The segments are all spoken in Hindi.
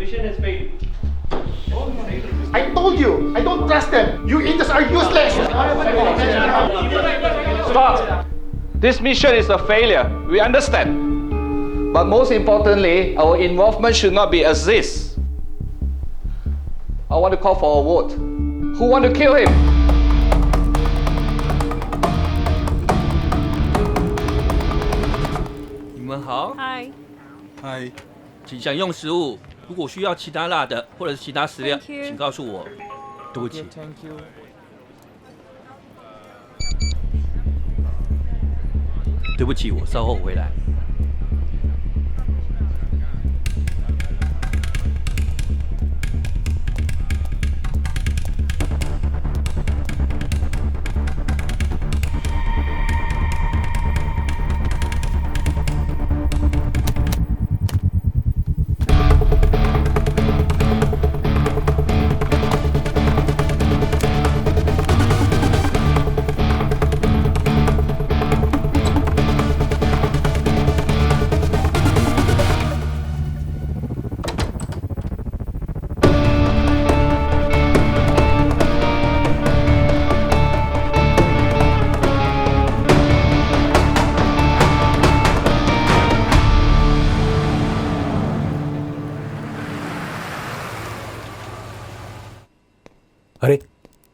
Mission has failed. I told you, I don't trust them. You idiots are useless. Stop! This mission is a failure. We understand. But most importantly, our involvement should not be as this. I want to call for a vote. Who want to kill him? 你们好，嗨，嗨，请享用食物。如果需要其他辣的或者是其他食料， Thank you 请告诉我。对不起。 对不起，我稍后回来。अरे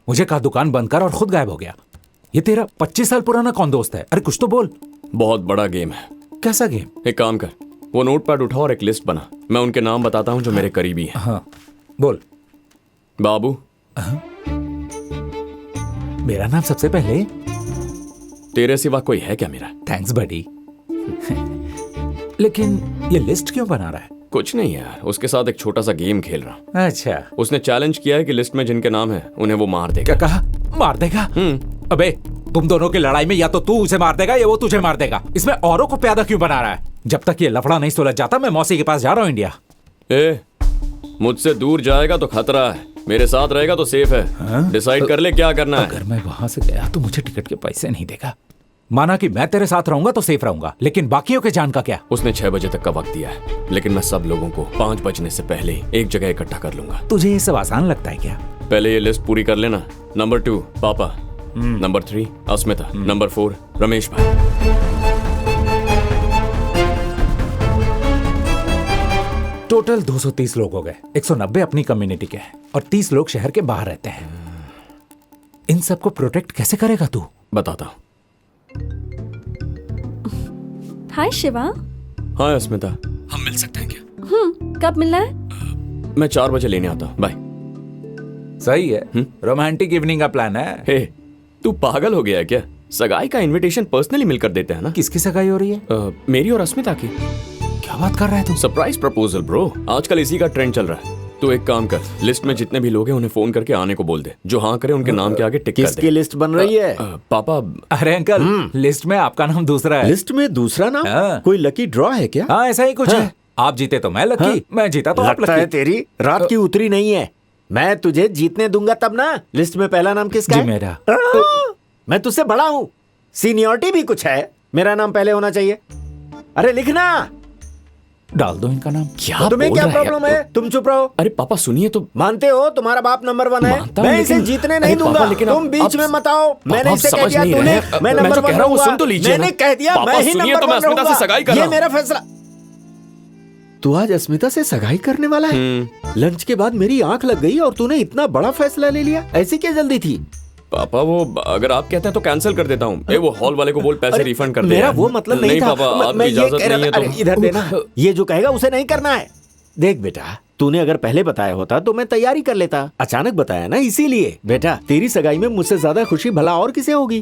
मुझे कहा दुकान बंद कर और खुद गायब हो गया। ये तेरा 25 साल पुराना कौन दोस्त है? अरे कुछ तो बोल। बहुत बड़ा गेम है। कैसा गेम? एक काम कर, वो नोटपैड उठा और एक लिस्ट बना। मैं उनके नाम बताता हूँ जो मेरे करीबी हैं। हाँ बोल। बाबू। मेरा नाम सबसे पहले। तेरे सिवा कोई है क्या मेरा? थैंक्स बडी। लेकिन ये लिस्ट क्यों बना रहा है? कुछ नहीं यार, उसके साथ एक छोटा सा गेम खेल रहा हूँ। अच्छा। उसने चैलेंज किया है कि लिस्ट में जिनके नाम है उन्हें वो मार देगा। क्या कहा? मार देगा? अबे तुम दोनों की लड़ाई में या तो तू उसे मार देगा या वो तुझे मार देगा। इसमें औरों को प्यादा क्यों बना रहा है? जब तक ये लफड़ा नहीं सुलझ जाता मैं मौसी के पास जा रहा हूँ इंडिया। मुझसे दूर जाएगा तो खतरा है, मेरे साथ रहेगा तो सेफ है। डिसाइड कर ले क्या करना है। अगर मैं वहां से गया तो मुझे टिकट के पैसे नहीं देगा। माना कि मैं तेरे साथ रहूंगा तो सेफ रहूंगा, लेकिन बाकियों के जान का क्या? उसने 6 बजे तक का वक्त दिया है, लेकिन मैं सब लोगों को 5 बजने से पहले एक जगह इकट्ठा कर लूंगा। तुझे ये सब आसान लगता है क्या? पहले ये लिस्ट पूरी कर लेना। नंबर 2 पापा, नंबर 3 अस्मिता, नंबर 4 रमेश भाई। टोटल 230 लोग हो गए। 190 अपनी कम्युनिटी के हैं और 30 लोग शहर के बाहर रहते हैं। इन सबको प्रोटेक्ट कैसे करेगा तू? बताता हूँ। हाय शिवा। हाँ अस्मिता, हम मिल सकते हैं क्या? कब मिलना है? मैं 4 बजे लेने आता हूँ। बाय। सही है। रोमांटिक इवनिंग का प्लान है। हे, तू पागल हो गया है क्या? सगाई का इनविटेशन पर्सनली मिलकर देते हैं ना। किसकी सगाई हो रही है? मेरी और अस्मिता की। क्या बात कर रहा है तू? सरप्राइज प्रपोजल ब्रो, आजकल इसी का ट्रेंड चल रहा है। तो एक काम कर, लिस्ट में जितने भी लोग हैं उन्हें फोन करके आने को बोल दे। जो हाँ करे उनके नाम के आगे टिक कर दे। किसकी लिस्ट बन रही है? पापा। अरे अंकल, लिस्ट में आपका नाम दूसरा है। लिस्ट में दूसरा नाम? हाँ। कोई लकी ड्रॉ है क्या? हाँ ऐसा ही कुछ है। आप जीते तो मैं लकी, मैं जीता तो आप लगता लकी। है तेरी रात की उतरी नहीं है। मैं तुझे जीतने दूंगा तब ना। लिस्ट में पहला नाम किसका जी है? मेरा। मैं तुझसे बड़ा हूँ, सीनियरिटी भी कुछ है। मेरा नाम पहले होना चाहिए। अरे लिखना। डाल दो इनका नाम। क्या तुम्हें बोल क्या रहा है? प्रॉब्लम है? तुम चुप रहो। अरे पापा सुनिए तो। मानते हो तुम्हारा बाप नंबर 1 है? मानता हूं, मैं इसे लेकिन- जीतने अरे नहीं पापा, दूंगा। लेकिन तुम आप- बीच में मत आओ। मैंने आप इसे कह समझ दिया नहीं तूने, रहे हैं। मैं मैं नंबर जो कह 1 रहा हूं वो रहूंगा। सुन तो लीजिए मैंने ना। कह दिया पापा, मैं ही सुनिए नंबर तो मैं 1 अस्मिता से रहूंगा। सगाई कर ये रहा हूं। मेरा फैसला। तू आज अस्मिता से सगाई करने वाला है? लंच के बाद मेरी आंख लग गई और तूने इतना बड़ा फैसला ले लिया। ऐसी क्या जल्दी थी? पापा वो अगर आप कहते हैं तो कैंसिल कर देता हूँ। वो हॉल वाले को बोल पैसे रिफंड कर दे। मेरा वो मतलब नहीं था। पापा, आपकी मैं ये इजाजत कह रहा नहीं है था। अरे तो। इधर देना। ये जो कहेगा उसे नहीं करना है। देख बेटा, तूने अगर पहले बताया होता तो मैं तैयारी कर लेता। अचानक बताया ना, इसीलिए। बेटा तेरी सगाई में मुझसे ज्यादा खुशी भला और किसे होगी?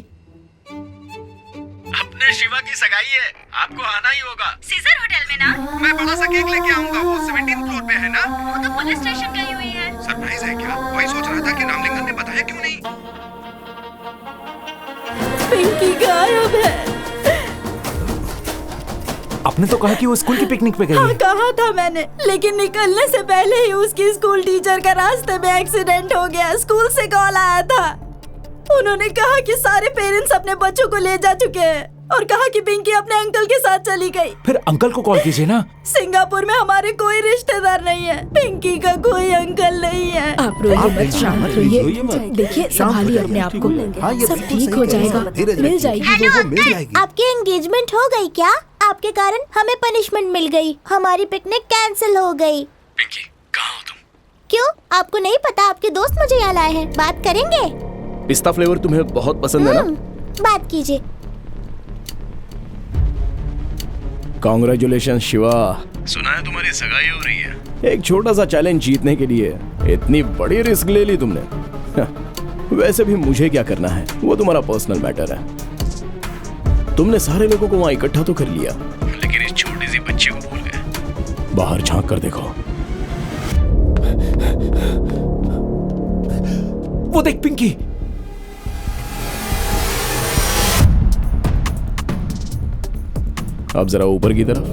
अपने शिवा की सगाई है, आपको आना ही होगा। सीजर होटल में ना? मैं बड़ा सा केक लेके आऊंगा। वो 17th फ्लोर पे है ना? वो तो पुलिस स्टेशन गई हुई है। सरप्राइज है क्या? वही सोच रहा था कि रामलिंगम ने बताया क्यों नहीं। पिंकी गायब है। आपने तो कहा कि वो स्कूल की पिकनिक पे गई हाँ है। कहा था मैंने, लेकिन निकलने से पहले ही उसकी स्कूल टीचर का रास्ते में एक्सीडेंट हो गया। स्कूल से कॉल आया था। उन्होंने कहा कि सारे पेरेंट्स अपने बच्चों को ले जा चुके हैं और कहा कि पिंकी अपने अंकल के साथ चली गई। फिर अंकल को कॉल कीजिए ना। सिंगापुर में हमारे कोई रिश्तेदार नहीं है, पिंकी का कोई अंकल नहीं है। आप रोइए मत, शांत रहिए। देखिए, संभालिए अपने आप को, सब ठीक हो जाएगा, मिल जाएगी वो मिल जाएगी। आपकी एंगेजमेंट हो गई क्या? आपके कारण हमें पनिशमेंट मिल गई, हमारी पिकनिक कैंसिल हो गई। पिंकी, कहाँ हो तुम? क्यों, आपको नहीं पता? आपके दोस्त मुझे यहाँ लाए हैं, बात करेंगे? पिस्ता फ्लेवर तुम्हें बहुत पसंद है ना? बात कीजिए। कांग्रेचुलेशन शिवा, सुना है तुम्हारी सगाई हो रही है। एक छोटा सा चैलेंज जीतने के लिए इतनी बड़ी रिस्क ले ली तुमने। वैसे भी मुझे क्या करना है, वो तुम्हारा पर्सनल मैटर है। तुमने सारे लोगों को वहां इकट्ठा तो कर लिया, लेकिन इस छोटी सी बच्ची को भूल गए। बाहर झांक कर देखो। वो देख पिंकी। अब जरा ऊपर की तरफ।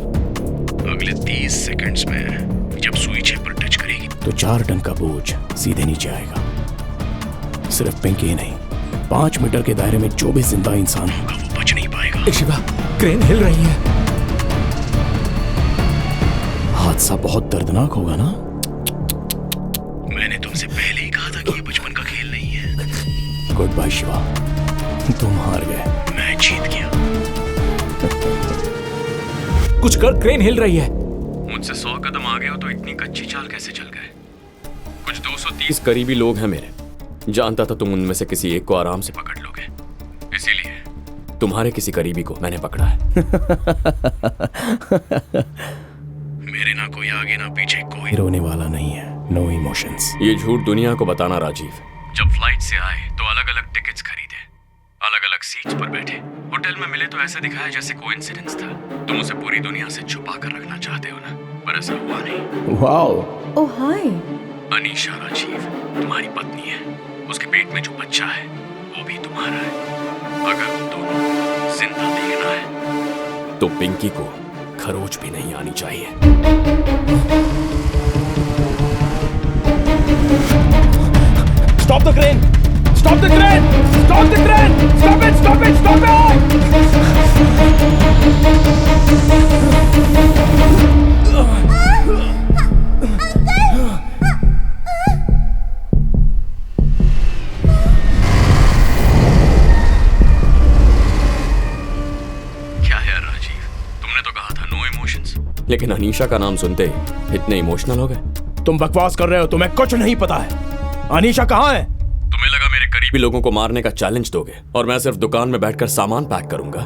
अगले 30 सेकंड्स में जब सुई छह पर टच करेगी तो 4 टन का बोझ सीधे नीचे आएगा। सिर्फ पिंकी ही नहीं, 5 मीटर के दायरे में जो भी जिंदा इंसान होगा वो बच नहीं पाएगा। शिवा, क्रेन हिल रही है। हादसा बहुत दर्दनाक होगा ना? मैंने तुमसे पहले ही कहा था कि ये बचपन का खेल नहीं है। गुड बाय शिवा, तुम हार गए, मैं जीत गया। कुछ कर, क्रेन हिल रही है। मुझसे 100 कदम आगे हो तो इतनी कच्ची चाल कैसे चल गए? कुछ 230 करीबी लोग हैं मेरे, जानता था तुम उनमें से किसी एक को आराम से पकड़ लोगे, इसीलिए तुम्हारे किसी करीबी को मैंने पकड़ा है। मेरे ना कोई आगे ना पीछे, कोई रोने वाला नहीं है। No emotions. ये झूठ दुनिया को बताना राजीव। जब फ्लाइट से आए तो अलग अलग टिकट्स खरीदे, अलग अलग सीट्स पर बैठे, होटल में मिले तो ऐसे दिखाया जैसे कोइंसिडेंस था। तुम उसे पूरी दुनिया से छुपा कर रखना चाहते हो ना, पर ऐसा हुआ नहीं। वाओ। ओह हाय। अनीशा राजीव तुम्हारी पत्नी है, उसके पेट में जो बच्चा है वो भी तुम्हारा है। अगर उन दोनों जिंदा देखना है तो पिंकी को खरोच भी नहीं आनी चाहिए। Stop the crane! Stop the crane! Stop the crane! Stop it! Stop it! Stop क्या है राजीव, तुमने तो कहा था नो इमोशंस, लेकिन अनीशा का नाम सुनते इतने इमोशनल हो गए। तुम बकवास कर रहे हो, तुम्हें कुछ नहीं पता है। अनीशा कहाँ है? तुम्हें लगा मेरे करीबी लोगों को मारने का चैलेंज दोगे और मैं सिर्फ दुकान में बैठकर सामान पैक करूंगा?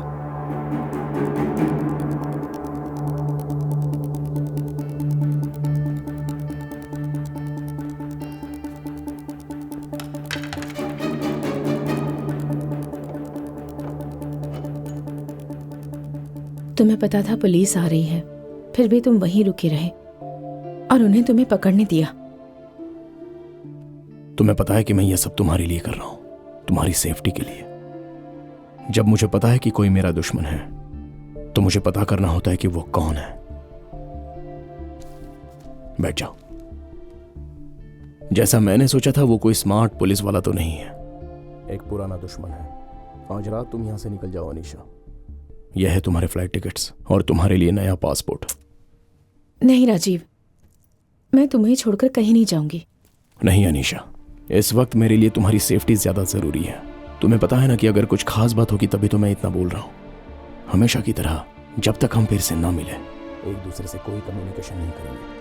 तुम्हें पता था पुलिस आ रही है, फिर भी तुम वहीं रुके रहे और उन्हें तुम्हें पकड़ने दिया। तुम्हें पता है कि मैं ये सब तुम्हारे लिए कर रहा हूं, तुम्हारी सेफ्टी के लिए। जब मुझे पता है कि कोई मेरा दुश्मन है तो मुझे पता करना होता है कि वो कौन है। बैठ जाओ। जैसा मैंने सोचा था वो कोई स्मार्ट पुलिस वाला तो नहीं है, एक पुराना दुश्मन है। आज रात तुम यहां से निकल जाओ अनीशा। यह है तुम्हारे फ्लाइट टिकट्स और तुम्हारे लिए नया पासपोर्ट। नहीं राजीव, मैं तुम्हें छोड़कर कहीं नहीं जाऊंगी। नहीं अनीशा, इस वक्त मेरे लिए तुम्हारी सेफ्टी ज्यादा जरूरी है। तुम्हें पता है ना कि अगर कुछ खास बात होगी तभी तो मैं इतना बोल रहा हूं। हमेशा की तरह जब तक हम फिर से ना मिले, एक दूसरे से कोई कम्युनिकेशन नहीं करेंगे।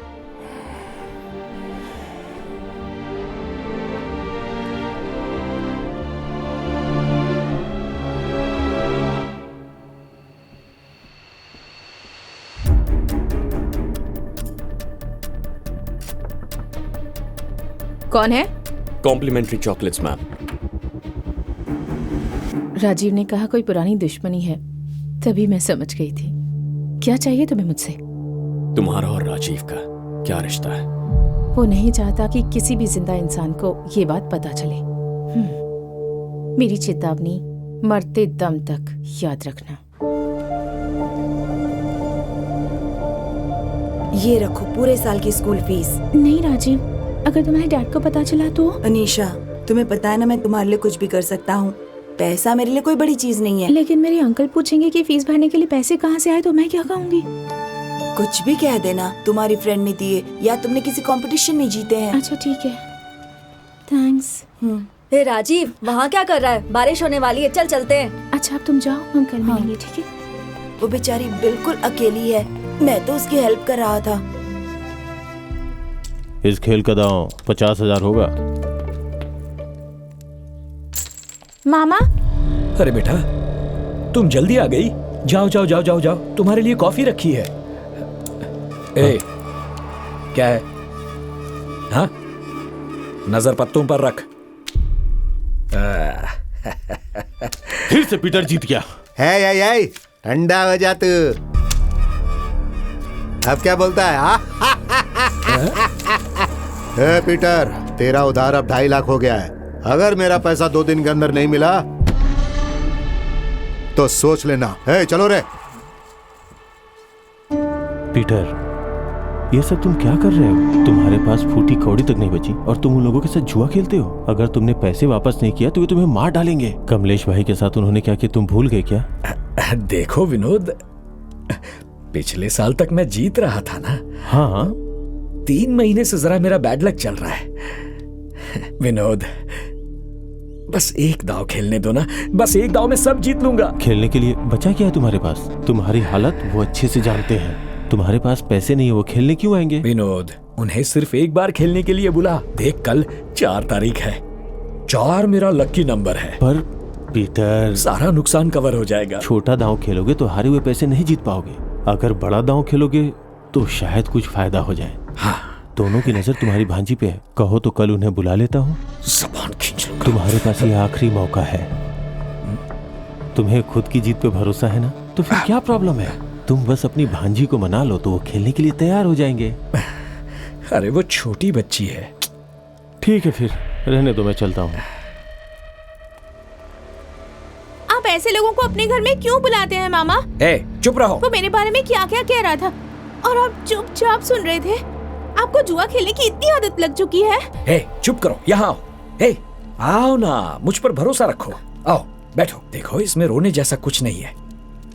कौन है? Complementary chocolates ma'am. राजीव ने कहा कोई पुरानी दुश्मनी है, तभी मैं समझ गई थी। क्या चाहिए तुम्हें मुझसे? तुम्हारा और राजीव का क्या रिश्ता है? वो नहीं चाहता कि किसी भी जिंदा इंसान को ये बात पता चले। मेरी चेतावनी, मरते दम तक याद रखना। ये रखो पूरे साल की स्कूल फीस। नहीं राजीव, अगर तुम्हारे डैड को पता चला तो? अनीशा, तुम्हें पता है ना, मैं तुम्हारे लिए कुछ भी कर सकता हूँ। पैसा मेरे लिए कोई बड़ी चीज नहीं है। लेकिन मेरे अंकल पूछेंगे कि फीस भरने के लिए पैसे कहाँ से आए, तो मैं क्या कहूँगी? कुछ भी कह देना, तुम्हारी फ्रेंड ने दिए या तुमने किसी कंपटीशन में जीते हैं। अच्छा ठीक है, थैंक्स। हे राजीव, वहाँ क्या कर रहा है? बारिश होने वाली है, चल चलते हैं। अच्छा अब तुम जाओ, हम कल मिलेंगे, ठीक है? वो बेचारी बिल्कुल अकेली है, मैं तो उसकी हेल्प कर रहा था। इस खेल का दांव 50,000 होगा। मामा। अरे बेटा, तुम जल्दी आ गई। जाओ जाओ जाओ जाओ जाओ, तुम्हारे लिए कॉफी रखी है। ए, क्या है? हाँ, नजर पत्तों पर रख। फिर से पीटर जीत गया। है ठंडा हो जा तू। अब क्या बोलता है? हे पीटर, तेरा उधार अब 2.5 लाख हो गया है। अगर मेरा पैसा 2 दिन के अंदर नहीं मिला तो सोच लेना। हे चलो रे। पीटर, ये सब तुम क्या कर रहे हो? तुम्हारे पास फूटी कौड़ी तक नहीं बची और तुम उन लोगों के साथ जुआ खेलते हो। अगर तुमने पैसे वापस नहीं किया तो वे तुम्हें मार डालेंगे। कमलेश भाई के साथ उन्होंने क्या किया, तुम भूल गए क्या? देखो विनोद, पिछले साल तक मैं जीत रहा था ना। हाँ, 3 महीने से जरा मेरा बैड लक चल रहा है। विनोद, बस एक दाव खेलने दो ना, बस एक दाव में सब जीत लूंगा। खेलने के लिए बचा क्या है तुम्हारे पास? तुम्हारी हालत वो अच्छे से जानते हैं। तुम्हारे पास पैसे नहीं है, वो खेलने क्यों आएंगे? विनोद, उन्हें सिर्फ एक बार खेलने के लिए बुला। देख, कल 4 तारीख है। 4 मेरा लकी नंबर है। पर पीटर, सारा नुकसान कवर हो जाएगा। छोटा दांव खेलोगे तो हारे हुए पैसे नहीं जीत पाओगे। अगर बड़ा दांव खेलोगे तो शायद कुछ फायदा हो जाए। हाँ, दोनों की नजर तुम्हारी भांजी पे है। कहो तो कल उन्हें बुला लेता हूँ। ज़बान खींच लूंगा। तुम्हारे पास ये आखिरी मौका है। तुम्हें खुद की जीत पे भरोसा है ना, तो फिर क्या प्रॉब्लम है? तुम बस अपनी भांजी को मना लो तो वो खेलने के लिए तैयार हो जाएंगे। अरे वो छोटी बच्ची है। ठीक है, फिर रहने दो, मैं चलता हूँ। आप ऐसे लोगों को अपने घर में क्यों बुलाते हैं मामा? ए, चुप रहो। वो मेरे बारे में क्या क्या कह रहा था और आप चुपचाप सुन रहे थे। आपको जुआ खेलने की इतनी आदत लग चुकी है। ए, चुप करो, यहाँ आओ। ए, आओ ना, मुझ पर भरोसा रखो। आओ बैठो। देखो, इसमें रोने जैसा कुछ नहीं है।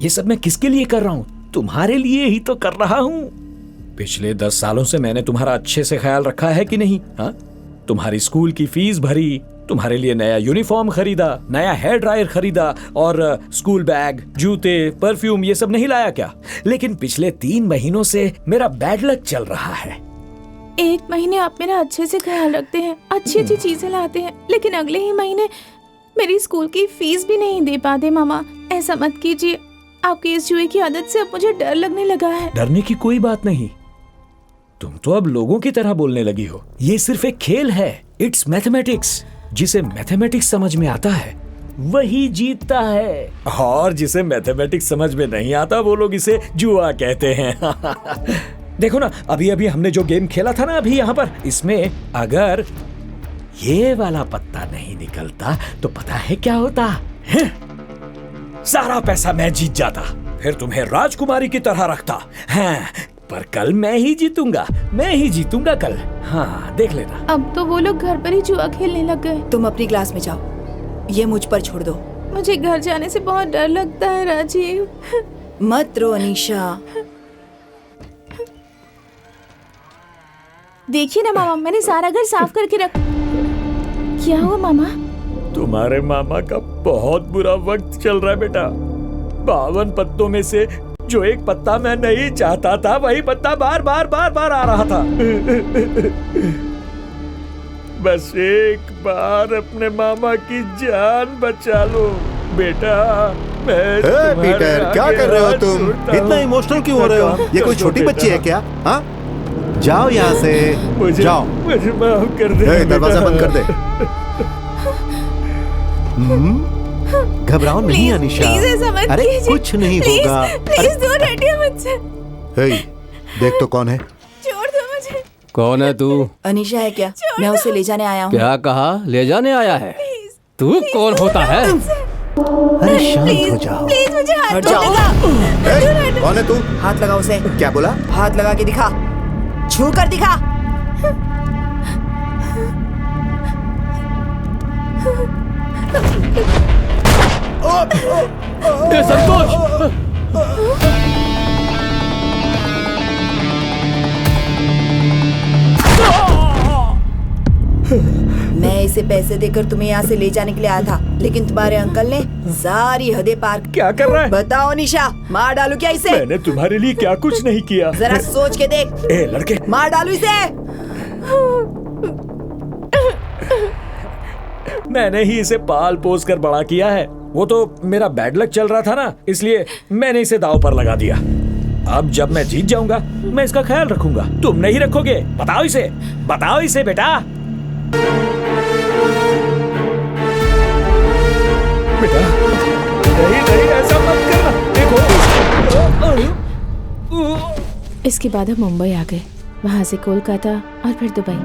ये सब मैं किसके लिए कर रहा हूँ? तुम्हारे लिए ही तो कर रहा हूँ। पिछले 10 सालों से मैंने तुम्हारा अच्छे से ख्याल रखा है कि नहीं? हाँ, तुम्हारी स्कूल की फीस भरी, तुम्हारे लिए नया यूनिफॉर्म खरीदा, नया हेयर ड्रायर खरीदा और स्कूल बैग, जूते, परफ्यूम, ये सब नहीं लाया क्या? लेकिन पिछले 3 महीनों से मेरा बैड लक चल रहा है। 1 महीने आप मेरा अच्छे से ख्याल रखते हैं, अच्छी अच्छी चीजें लाते हैं, लेकिन अगले ही महीने मेरी स्कूल की फीस भी नहीं दे पाते। मामा, ऐसा मत कीजिए। आपकी इस जुए की आदत से अब मुझे डर लगने लगा है। डरने की कोई बात नहीं। तुम तो अब लोगों की तरह बोलने लगी हो। ये सिर्फ एक खेल है। It's mathematics. जिसे मैथमेटिक्स समझ में आता है वही जीतता है, और जिसे मैथमेटिक्स समझ में नहीं आता वो लोग इसे जुआ कहते हैं। देखो ना, अभी अभी हमने जो गेम खेला था ना अभी यहाँ पर, इसमें अगर ये वाला पत्ता नहीं निकलता तो पता है क्या होता है? सारा पैसा मैं जीत जाता, फिर तुम्हें राजकुमारी की तरह रखता। हाँ, पर कल मैं ही जीतूंगा कल। हाँ, देख लेना। अब तो वो लोग घर पर ही जुआ खेलने लग गए। तुम अपनी क्लास में जाओ, ये मुझ पर छोड़ दो। मुझे घर जाने से बहुत डर लगता है राजीव। मत रो अनीशा। देखिए ना मामा, मैंने सारा घर साफ करके रख। क्या हुआ मामा? तुम्हारे मामा का बहुत बुरा वक्त चल रहा है बेटा। 52 पत्तों में से जो एक पत्ता मैं नहीं चाहता था, वही पत्ता बार बार आ रहा था। बस एक बार अपने मामा की जान बचा लो बेटा। पीटर, क्या कर रहे हो तुम? इतना इमोशनल क्यों हो रहे हो? ये कोई छोटी बच्ची है क्या? हाँ, जाओ यहाँ से, जाओ। मुझे माफ कर दे। दरवाजा बंद कर दे। घबराओ नहीं अनीशा। अरे कुछ नहीं होगा। प्लीज दूर हटिए मुझसे। हे, देख तो कौन है? छोड़ दो मुझे। कौन है तू? अनीशा है क्या? मैं उसे ले जाने आया हूँ। क्या कहा? ले जाने आया है? तू कौन होता है? अरे शांत हो जाओ। प्लीज मुझे हाथ लगा। कौन है तू? हाथ लगा उसे। क्या बोला? हाथ लगा के दिखा, छू कर दिखा। संतोष, मैं इसे पैसे देकर तुम्हें यहाँ से ले जाने के लिए आया था, लेकिन तुम्हारे अंकल ने सारी हदें पार। क्या कर रहा है? बताओ निशा, मार डालू क्या इसे? मैंने तुम्हारे लिए क्या कुछ नहीं किया। जरा सोच के देख। ए लड़के, मार डालू इसे। मैंने ही इसे पाल पोस कर बड़ा किया है। वो तो मेरा बैड लक चल रहा था ना, इसलिए मैंने इसे दांव पर लगा दिया। अब जब मैं जीत जाऊंगा, मैं इसका ख्याल रखूंगा। तुम नहीं रखोगे? बताओ इसे बेटा। बेटा, नहीं ऐसा मत करना। देखो। इसके बाद हम मुंबई आ गए, वहाँ से कोलकाता और फिर दुबई।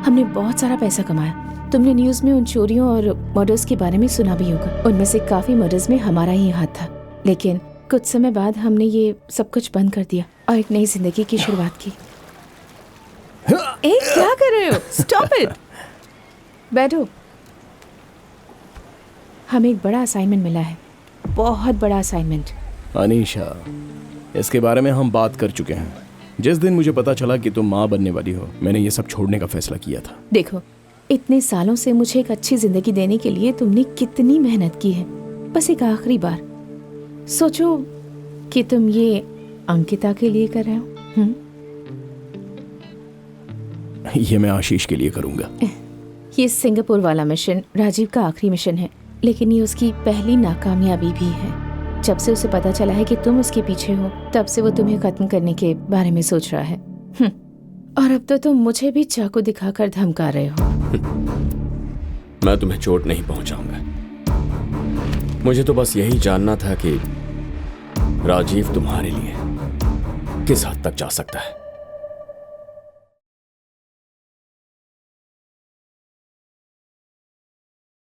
हमने बहुत सारा पैसा कमाया। तुमने न्यूज में उन चोरियों और मर्डर्स के बारे में सुना भी होगा। उनमें से काफी मर्डर्स में हमारा ही हाथ था, लेकिन कुछ समय बाद हमने ये सब कुछ बंद कर दिया और एक नई जिंदगी की शुरुआत की। क्या कर रहे हो? Stop it. बैठो। हमें एक बड़ा असाइनमेंट मिला है, बहुत बड़ा असाइनमेंट। अनीशा, इसके बारे में हम बात कर चुके हैं। जिस दिन मुझे पता चला कि तुम माँ बनने वाली हो, मैंने ये सब छोड़ने का फैसला किया था। देखो, इतने सालों से मुझे एक अच्छी जिंदगी देने के लिए तुमने कितनी मेहनत की है। बस एक आखिरी बार सोचो कि तुम ये अंकिता के लिए कर रहे हो। ये मैं आशीष के लिए करूंगा। ये सिंगापुर वाला मिशन राजीव का आखिरी मिशन है, लेकिन ये उसकी पहली नाकामयाबी भी है। जब से उसे पता चला है कि तुम उसके पीछे हो, तब से वो तुम्हें खत्म करने के बारे में सोच रहा है। और अब तो तुम मुझे भी चाकू दिखाकर धमका रहे हो। मैं तुम्हें चोट नहीं पहुंचाऊंगा। मुझे तो बस यही जानना था कि राजीव तुम्हारे लिए किस हद तक जा सकता है।